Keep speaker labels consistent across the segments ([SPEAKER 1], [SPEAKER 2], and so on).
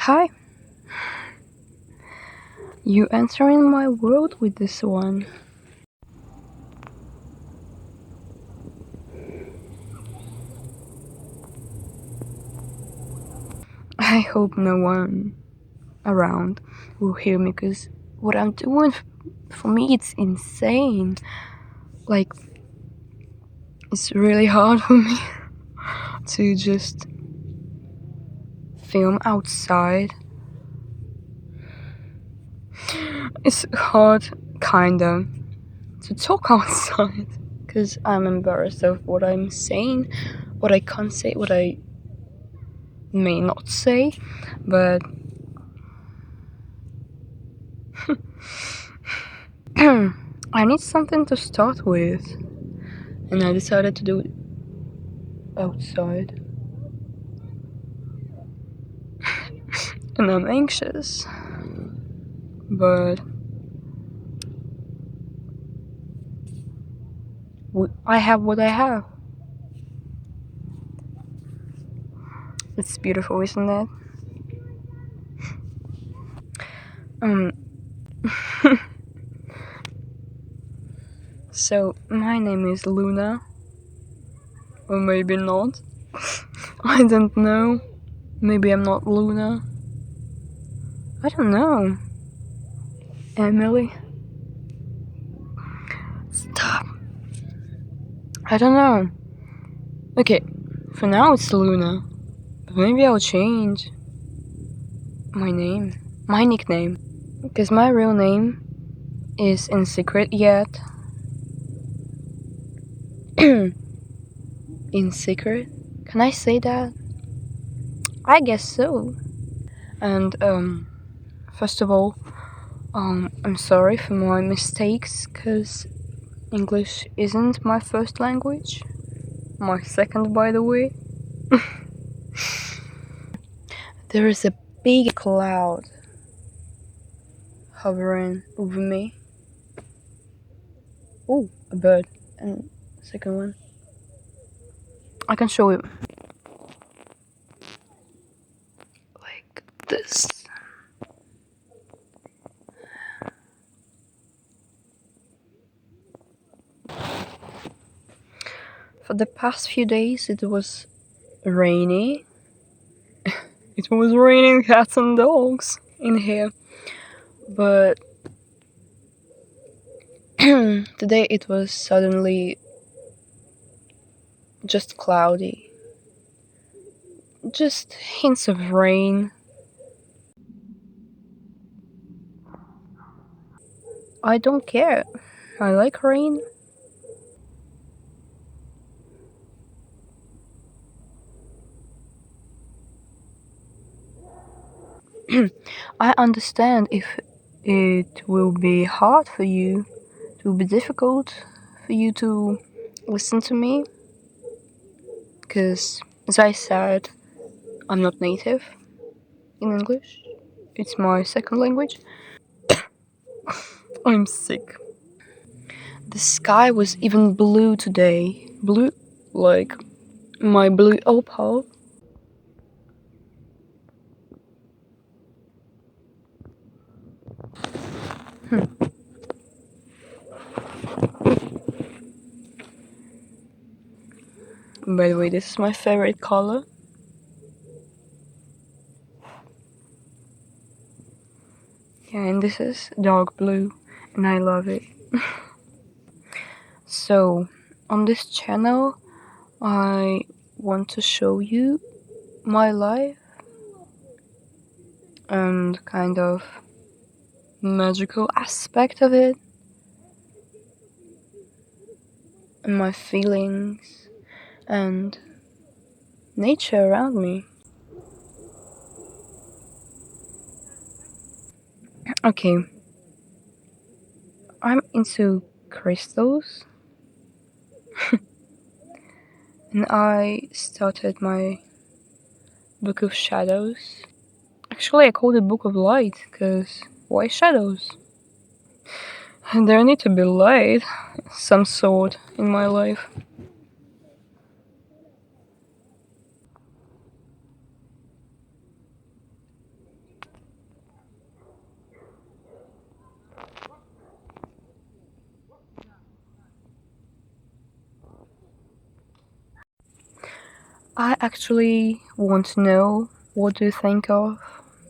[SPEAKER 1] Hi, you entering my world with this one. I hope no one around will hear me because what I'm doing, for me, it's insane. Like, it's really hard for me to just film outside. It's hard, kinda, to talk outside because I'm embarrassed of what I'm saying, what I can't say, what I may not say, but I need something to start with, and I decided to do it outside. And I'm anxious, but I have what I have. It's beautiful, isn't it? Um, so my name is Luna, or maybe not. I don't know. Maybe I'm not Luna. I don't know. Emily? Stop. I don't know. Okay, for now it's Luna. But maybe I'll change my name. My nickname. Because my real name is in secret yet. In secret? Can I say that? I guess so. And first of all, I'm sorry for my mistakes, cause English isn't my first language. My second, by the way. There is a big cloud hovering over me. Oh, a bird. And second one. I can show you. Like this. For the past few days it was rainy. It was raining cats and dogs in here. But today it was suddenly just cloudy. Just hints of rain. I don't care. I like rain. I understand if it will be hard for you, it will be difficult for you to listen to me, because, as I said, I'm not native in English. It's my second language. I'm sick. The sky was even blue today. Blue, like my blue opal. By the way, this is my favorite color. Yeah, and this is dark blue, and I love it. So, on this channel, I want to show you my life and kind of magical aspect of it, and my feelings and nature around me. Okay, I'm into crystals, and I started my book of shadows. Actually, I called it book of light, because why shadows? There need to be light, some sort, in my life. I actually want to know what do you think of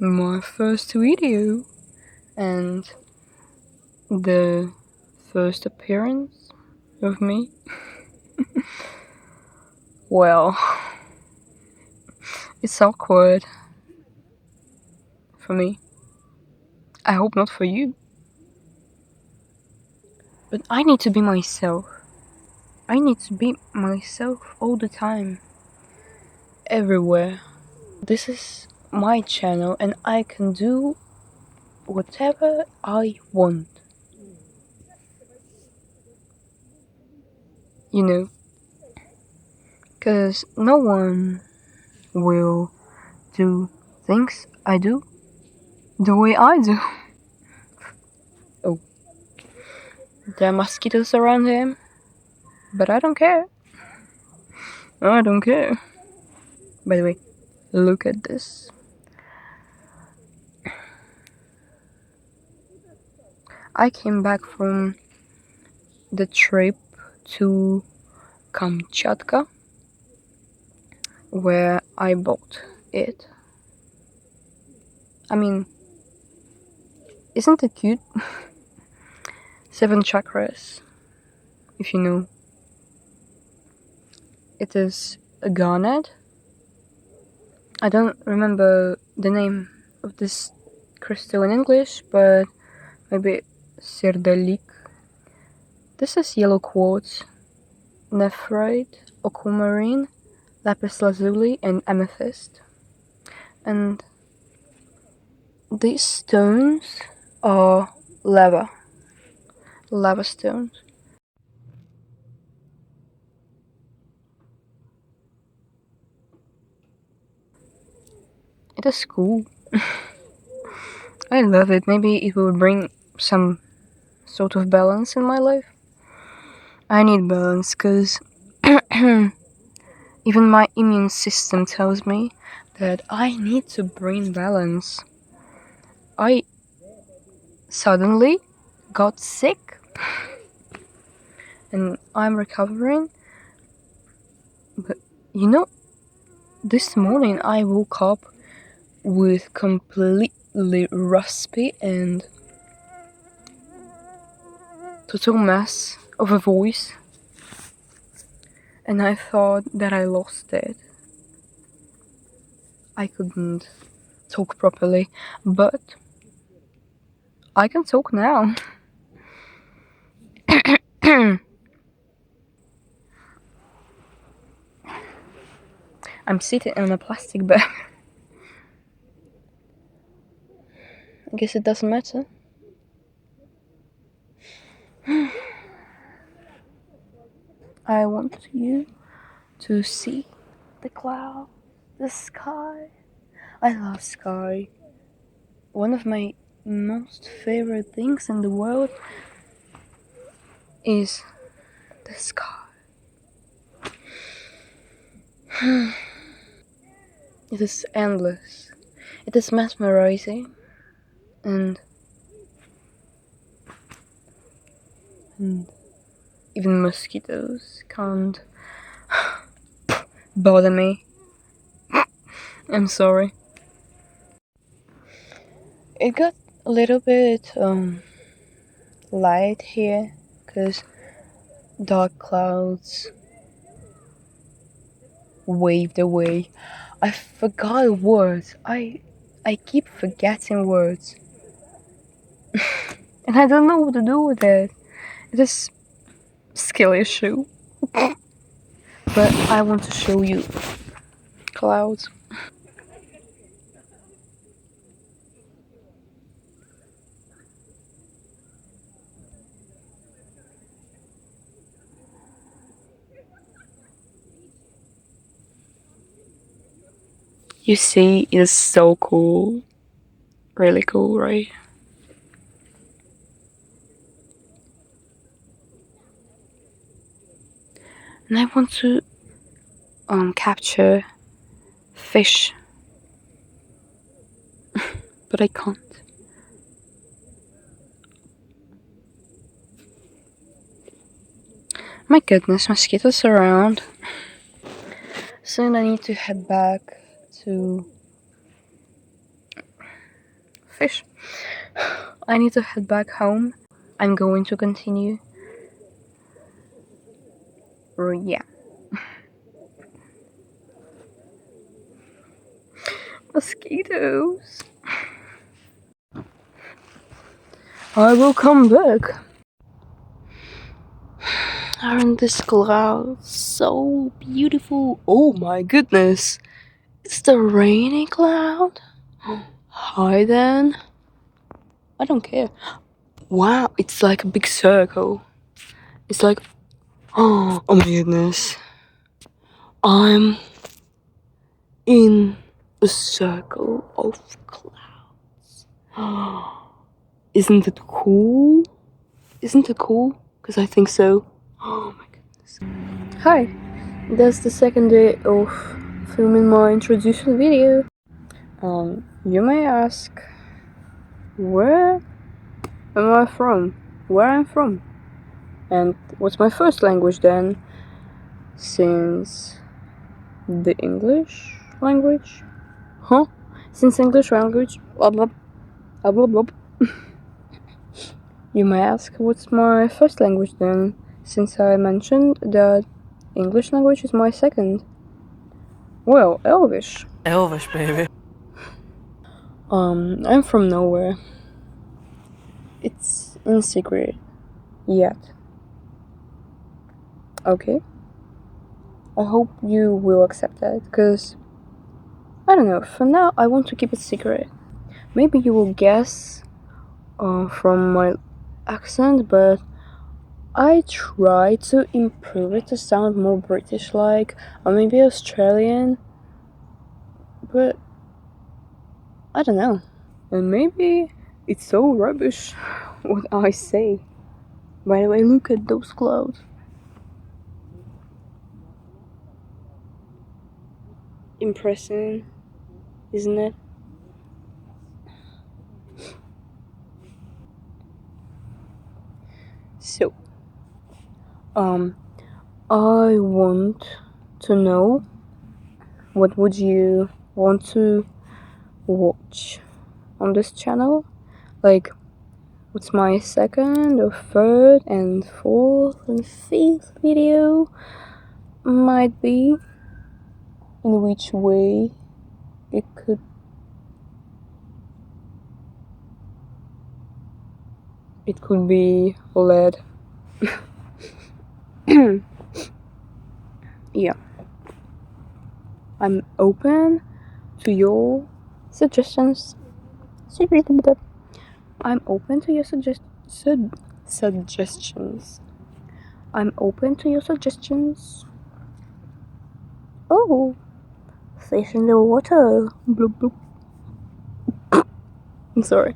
[SPEAKER 1] my first video and the first appearance of me. Well, it's awkward for me. I hope not for you. But I need to be myself. I need to be myself all the time. Everywhere. This is my channel and I can do whatever I want. You know? Because no one will do things I do the way I do. Oh. There are mosquitoes around him. But I don't care. I don't care. By the way, look at this. I came back from the trip to Kamchatka where I bought it. I mean, isn't it cute? 7 chakras, if you know. It is a garnet. I don't remember the name of this crystal in English, but maybe Sirdalik. This is yellow quartz, nephrite, aquamarine, lapis lazuli, and amethyst. And these stones are lava stones. It is cool. I love it. Maybe it will bring some sort of balance in my life. I need balance because even my immune system tells me that I need to bring balance. I suddenly got sick and I'm recovering. But you know, this morning I woke up with completely raspy and total mess of a voice, and I thought that I lost it. I couldn't talk properly, but I can talk now. I'm sitting in a plastic bag. I guess it doesn't matter. I want you to see the cloud, the sky. I love sky. One of my most favorite things in the world is the sky. It is endless. It is mesmerizing and even mosquitoes can't bother me. I'm sorry. It got a little bit light here because dark clouds waved away. I forgot words. I keep forgetting words. And I don't know what to do with it. It is a skill issue. But I want to show you clouds. You see, it is so cool. Really cool, right? And I want to capture fish, but I can't. My goodness, mosquitoes around. Soon I need to head back to fish. I need to head back home. I'm going to continue. Yeah. Mosquitoes. I will come back. Aren't these clouds so beautiful? Oh my goodness. It's the rainy cloud. Hi then. I don't care. Wow, it's like a big circle. It's like, oh my goodness. I'm in a circle of clouds. Isn't it cool? Isn't it cool? Because I think so. Oh my goodness. Hi, that's the second day of filming my introduction video. You may ask, where am I from? Where I'm from? And what's my first language then? Since the English language? Huh? Since English language? Blah blah blah blah blah. You may ask, what's my first language then? Since I mentioned that English language is my second. Well, Elvish.
[SPEAKER 2] Elvish, baby.
[SPEAKER 1] I'm from nowhere. It's in secret. Yet. Okay? I hope you will accept that, because I don't know, for now I want to keep it secret. Maybe you will guess from my accent, but I try to improve it to sound more British-like, or maybe Australian, but I don't know. And maybe it's so rubbish what I say. By the way, look at those clouds. Impressive, isn't it? So, I want to know, what would you want to watch on this channel? Like, what's my second or third and fourth and fifth video might be? In which way it could be led. Yeah. I'm open to your suggestions. I'm open to your suggestions. I'm open to your suggestions. Oh, fish in the water. Bloop bloop. I'm sorry.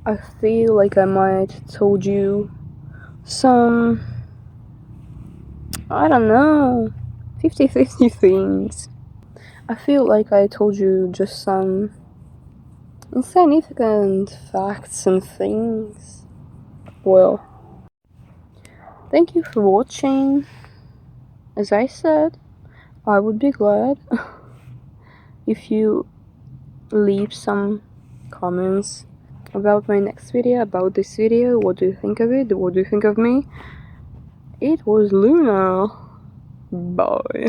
[SPEAKER 1] I feel like I might told you some, I don't know, 50-50 things. I feel like I told you just some insignificant facts and things. Well, thank you for watching. As I said, I would be glad if you leave some comments about my next video, about this video. What do you think of it? What do you think of me? It was Luna. Bye.